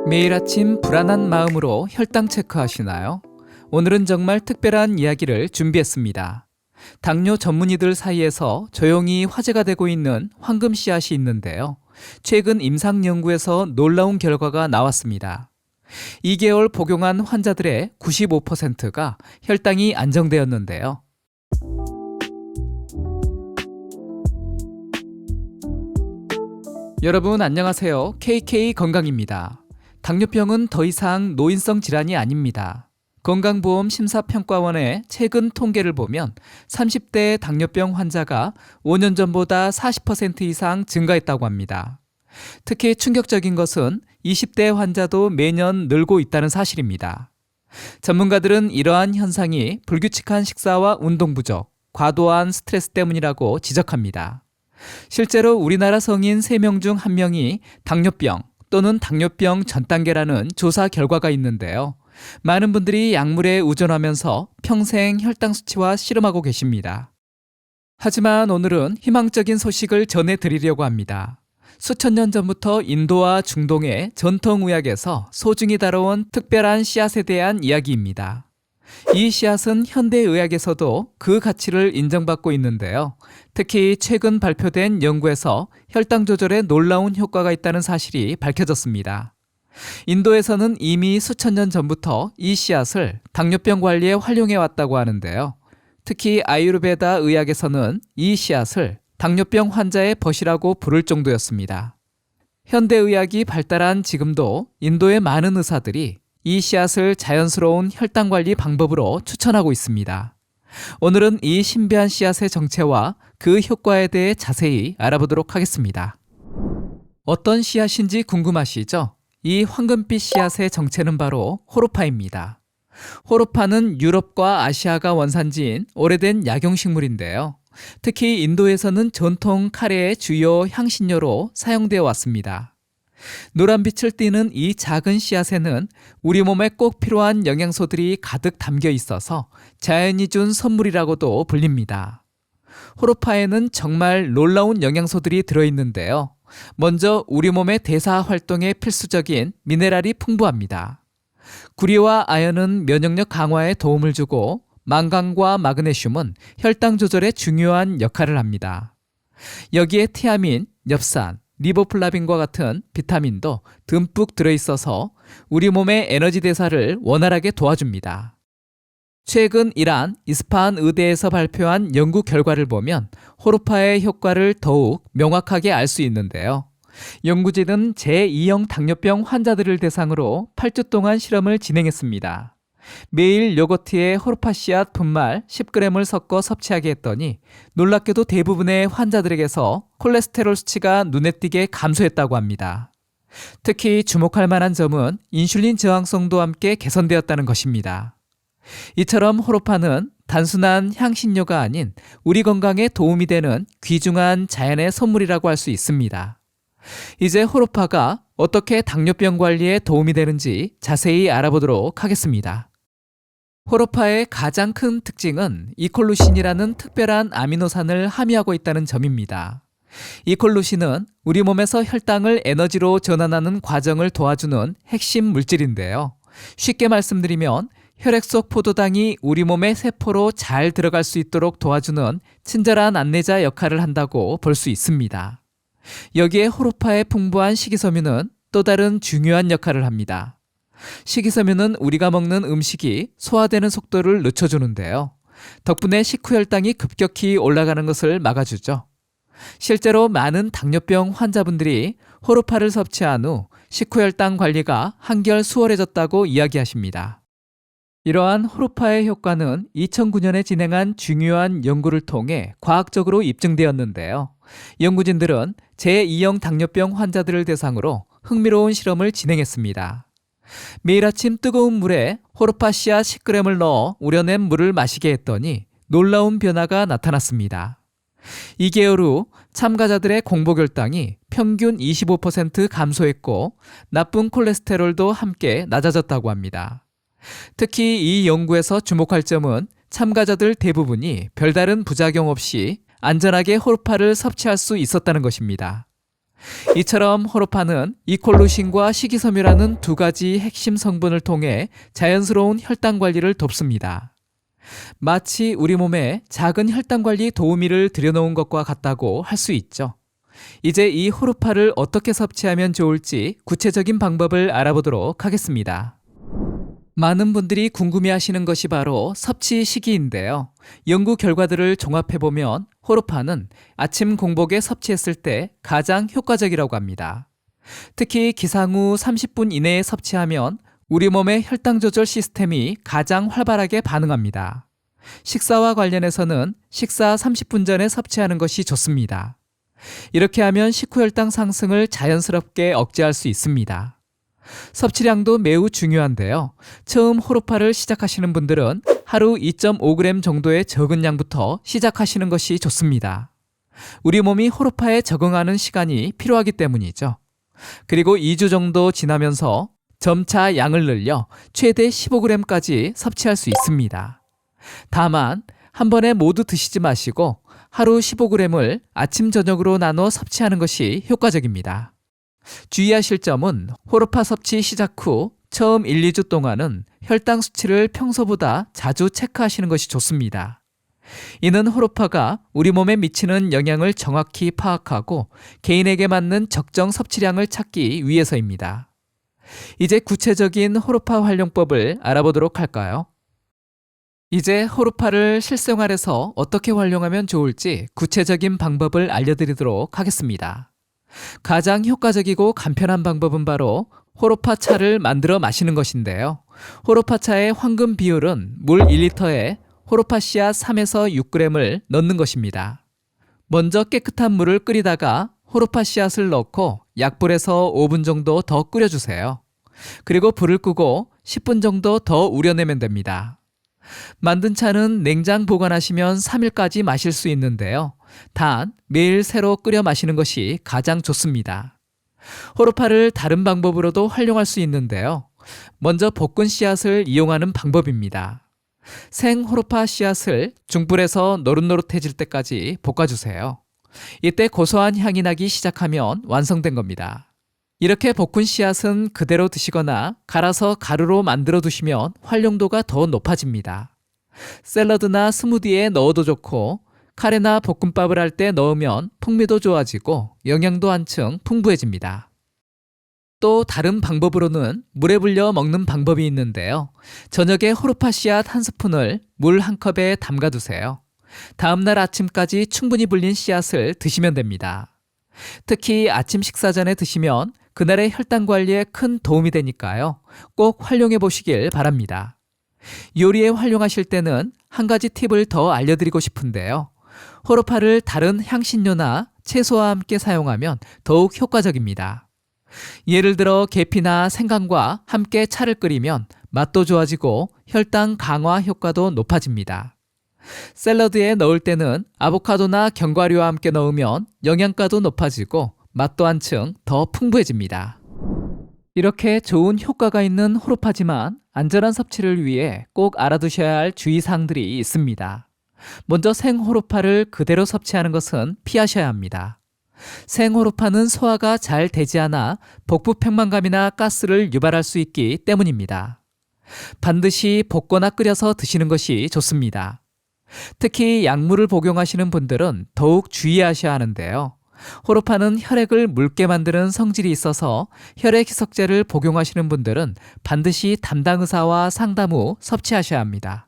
매일 아침 불안한 마음으로 혈당 체크하시나요? 오늘은 정말 특별한 이야기를 준비했습니다. 당뇨 전문의들 사이에서 조용히 화제가 되고 있는 황금 씨앗이 있는데요. 최근 임상 연구에서 놀라운 결과가 나왔습니다. 2개월 복용한 환자들의 95%가 혈당이 안정되었는데요. 여러분 안녕하세요. KK 건강입니다. 당뇨병은 더 이상 노인성 질환이 아닙니다. 건강보험 심사평가원의 최근 통계를 보면 30대 당뇨병 환자가 5년 전보다 40% 이상 증가했다고 합니다. 특히 충격적인 것은 20대 환자도 매년 늘고 있다는 사실입니다. 전문가들은 이러한 현상이 불규칙한 식사와 운동 부족, 과도한 스트레스 때문이라고 지적합니다. 실제로 우리나라 성인 3명 중 1명이 당뇨병 또는 당뇨병 전 단계라는 조사 결과가 있는데요. 많은 분들이 약물에 의존하면서 평생 혈당 수치와 씨름하고 계십니다. 하지만 오늘은 희망적인 소식을 전해드리려고 합니다. 수천 년 전부터 인도와 중동의 전통의학에서 소중히 다뤄온 특별한 씨앗에 대한 이야기입니다. 이 씨앗은 현대의학에서도 그 가치를 인정받고 있는데요. 특히 최근 발표된 연구에서 혈당 조절에 놀라운 효과가 있다는 사실이 밝혀졌습니다. 인도에서는 이미 수천 년 전부터 이 씨앗을 당뇨병 관리에 활용해 왔다고 하는데요. 특히 아유르베다 의학에서는 이 씨앗을 당뇨병 환자의 벗이라고 부를 정도였습니다. 현대의학이 발달한 지금도 인도의 많은 의사들이 이 씨앗을 자연스러운 혈당 관리 방법으로 추천하고 있습니다. 오늘은 이 신비한 씨앗의 정체와 그 효과에 대해 자세히 알아보도록 하겠습니다. 어떤 씨앗인지 궁금하시죠? 이 황금빛 씨앗의 정체는 바로 호로파입니다. 호로파는 유럽과 아시아가 원산지인 오래된 약용식물인데요. 특히 인도에서는 전통 카레의 주요 향신료로 사용되어 왔습니다. 노란빛을 띠는 이 작은 씨앗에는 우리 몸에 꼭 필요한 영양소들이 가득 담겨 있어서 자연이 준 선물이라고도 불립니다. 호로파에는 정말 놀라운 영양소들이 들어있는데요. 먼저 우리 몸의 대사 활동에 필수적인 미네랄이 풍부합니다. 구리와 아연은 면역력 강화에 도움을 주고 망강과 마그네슘은 혈당 조절에 중요한 역할을 합니다. 여기에 티아민, 엽산, 리보플라빈과 같은 비타민도 듬뿍 들어있어서 우리 몸의 에너지 대사를 원활하게 도와줍니다. 최근 이란 이스파한 의대에서 발표한 연구 결과를 보면 호로파의 효과를 더욱 명확하게 알 수 있는데요. 연구진은 제2형 당뇨병 환자들을 대상으로 8주 동안 실험을 진행했습니다. 매일 요거트에 호로파 씨앗 분말 10g을 섞어 섭취하게 했더니 놀랍게도 대부분의 환자들에게서 콜레스테롤 수치가 눈에 띄게 감소했다고 합니다. 특히 주목할 만한 점은 인슐린 저항성도 함께 개선되었다는 것입니다. 이처럼 호로파는 단순한 향신료가 아닌 우리 건강에 도움이 되는 귀중한 자연의 선물이라고 할 수 있습니다. 이제 호로파가 어떻게 당뇨병 관리에 도움이 되는지 자세히 알아보도록 하겠습니다. 호로파의 가장 큰 특징은 이콜루신이라는 특별한 아미노산을 함유하고 있다는 점입니다. 이콜루신은 우리 몸에서 혈당을 에너지로 전환하는 과정을 도와주는 핵심 물질인데요. 쉽게 말씀드리면 혈액 속 포도당이 우리 몸의 세포로 잘 들어갈 수 있도록 도와주는 친절한 안내자 역할을 한다고 볼 수 있습니다. 여기에 호로파의 풍부한 식이섬유는 또 다른 중요한 역할을 합니다. 식이섬유는 우리가 먹는 음식이 소화되는 속도를 늦춰주는데요. 덕분에 식후 혈당이 급격히 올라가는 것을 막아주죠. 실제로 많은 당뇨병 환자분들이 호로파를 섭취한 후 식후 혈당 관리가 한결 수월해졌다고 이야기하십니다. 이러한 호로파의 효과는 2009년에 진행한 중요한 연구를 통해 과학적으로 입증되었는데요. 연구진들은 제2형 당뇨병 환자들을 대상으로 흥미로운 실험을 진행했습니다. 매일 아침 뜨거운 물에 호로파 씨앗 10g을 넣어 우려낸 물을 마시게 했더니 놀라운 변화가 나타났습니다. 2개월 후 참가자들의 공복혈당이 평균 25% 감소했고 나쁜 콜레스테롤도 함께 낮아졌다고 합니다. 특히 이 연구에서 주목할 점은 참가자들 대부분이 별다른 부작용 없이 안전하게 호르파를 섭취할 수 있었다는 것입니다. 이처럼 호르파는 이콜루신과 식이섬유라는 두 가지 핵심 성분을 통해 자연스러운 혈당 관리를 돕습니다. 마치 우리 몸에 작은 혈당 관리 도우미를 들여놓은 것과 같다고 할 수 있죠. 이제 이 호르파를 어떻게 섭취하면 좋을지 구체적인 방법을 알아보도록 하겠습니다. 많은 분들이 궁금해하시는 것이 바로 섭취 시기인데요. 연구 결과들을 종합해보면 호르파는 아침 공복에 섭취했을 때 가장 효과적이라고 합니다. 특히 기상 후 30분 이내에 섭취하면 우리 몸의 혈당 조절 시스템이 가장 활발하게 반응합니다. 식사와 관련해서는 식사 30분 전에 섭취하는 것이 좋습니다. 이렇게 하면 식후 혈당 상승을 자연스럽게 억제할 수 있습니다. 섭취량도 매우 중요한데요. 처음 호르파를 시작하시는 분들은 하루 2.5g 정도의 적은 양부터 시작하시는 것이 좋습니다. 우리 몸이 호르파에 적응하는 시간이 필요하기 때문이죠. 그리고 2주 정도 지나면서 점차 양을 늘려 최대 15g까지 섭취할 수 있습니다. 다만 한 번에 모두 드시지 마시고 하루 15g을 아침 저녁으로 나눠 섭취하는 것이 효과적입니다. 주의하실 점은 호르파 섭취 시작 후 처음 1, 2주 동안은 혈당 수치를 평소보다 자주 체크하시는 것이 좋습니다. 이는 호르파가 우리 몸에 미치는 영향을 정확히 파악하고 개인에게 맞는 적정 섭취량을 찾기 위해서입니다. 이제 구체적인 호르파 활용법을 알아보도록 할까요? 이제 호르파를 실생활에서 어떻게 활용하면 좋을지 구체적인 방법을 알려드리도록 하겠습니다. 가장 효과적이고 간편한 방법은 바로 호르파 차를 만들어 마시는 것인데요. 호르파 차의 황금 비율은 물 1리터에 호르파 씨앗 3에서 6g을 넣는 것입니다. 먼저 깨끗한 물을 끓이다가 호르파 씨앗을 넣고 약불에서 5분 정도 더 끓여주세요. 그리고 불을 끄고 10분 정도 더 우려내면 됩니다. 만든 차는 냉장 보관하시면 3일까지 마실 수 있는데요. 단 매일 새로 끓여 마시는 것이 가장 좋습니다. 호르파를 다른 방법으로도 활용할 수 있는데요. 먼저 볶은 씨앗을 이용하는 방법입니다. 생 호르파 씨앗을 중불에서 노릇노릇해질 때까지 볶아주세요. 이때 고소한 향이 나기 시작하면 완성된 겁니다. 이렇게 볶은 씨앗은 그대로 드시거나 갈아서 가루로 만들어 두시면 활용도가 더 높아집니다. 샐러드나 스무디에 넣어도 좋고 카레나 볶음밥을 할 때 넣으면 풍미도 좋아지고 영양도 한층 풍부해집니다. 또 다른 방법으로는 물에 불려 먹는 방법이 있는데요. 저녁에 호르파 씨앗 1스푼을 물 1컵에 담가두세요. 다음날 아침까지 충분히 불린 씨앗을 드시면 됩니다. 특히 아침 식사 전에 드시면 그날의 혈당 관리에 큰 도움이 되니까요. 꼭 활용해 보시길 바랍니다. 요리에 활용하실 때는 한 가지 팁을 더 알려드리고 싶은데요. 호르파를 다른 향신료나 채소와 함께 사용하면 더욱 효과적입니다. 예를 들어 계피나 생강과 함께 차를 끓이면 맛도 좋아지고 혈당 강화 효과도 높아집니다. 샐러드에 넣을 때는 아보카도나 견과류와 함께 넣으면 영양가도 높아지고 맛도 한층 더 풍부해집니다. 이렇게 좋은 효과가 있는 호르파지만 안전한 섭취를 위해 꼭 알아두셔야 할 주의사항들이 있습니다. 먼저 생호르파를 그대로 섭취하는 것은 피하셔야 합니다. 생호르파는 소화가 잘 되지 않아 복부 팽만감이나 가스를 유발할 수 있기 때문입니다. 반드시 볶거나 끓여서 드시는 것이 좋습니다. 특히 약물을 복용하시는 분들은 더욱 주의하셔야 하는데요. 호르파는 혈액을 묽게 만드는 성질이 있어서 혈액 희석제를 복용하시는 분들은 반드시 담당 의사와 상담 후 섭취하셔야 합니다.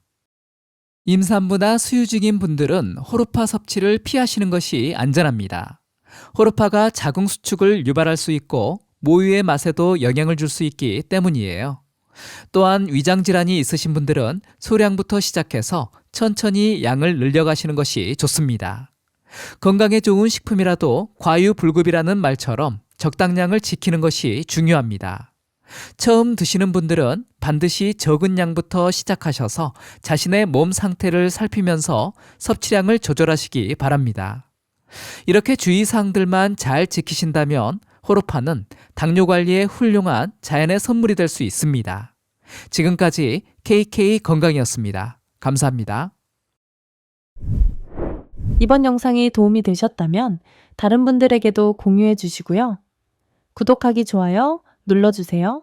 임산부나 수유 중인 분들은 호르파 섭취를 피하시는 것이 안전합니다. 호르파가 자궁 수축을 유발할 수 있고 모유의 맛에도 영향을 줄 수 있기 때문이에요. 또한 위장 질환이 있으신 분들은 소량부터 시작해서 천천히 양을 늘려가시는 것이 좋습니다. 건강에 좋은 식품이라도 과유불급이라는 말처럼 적당량을 지키는 것이 중요합니다. 처음 드시는 분들은 반드시 적은 양부터 시작하셔서 자신의 몸 상태를 살피면서 섭취량을 조절하시기 바랍니다. 이렇게 주의사항들만 잘 지키신다면 호르파는 당뇨 관리에 훌륭한 자연의 선물이 될 수 있습니다. 지금까지 KK 건강이었습니다. 감사합니다. 이번 영상이 도움이 되셨다면 다른 분들에게도 공유해 주시고요. 구독하기, 좋아요 눌러주세요.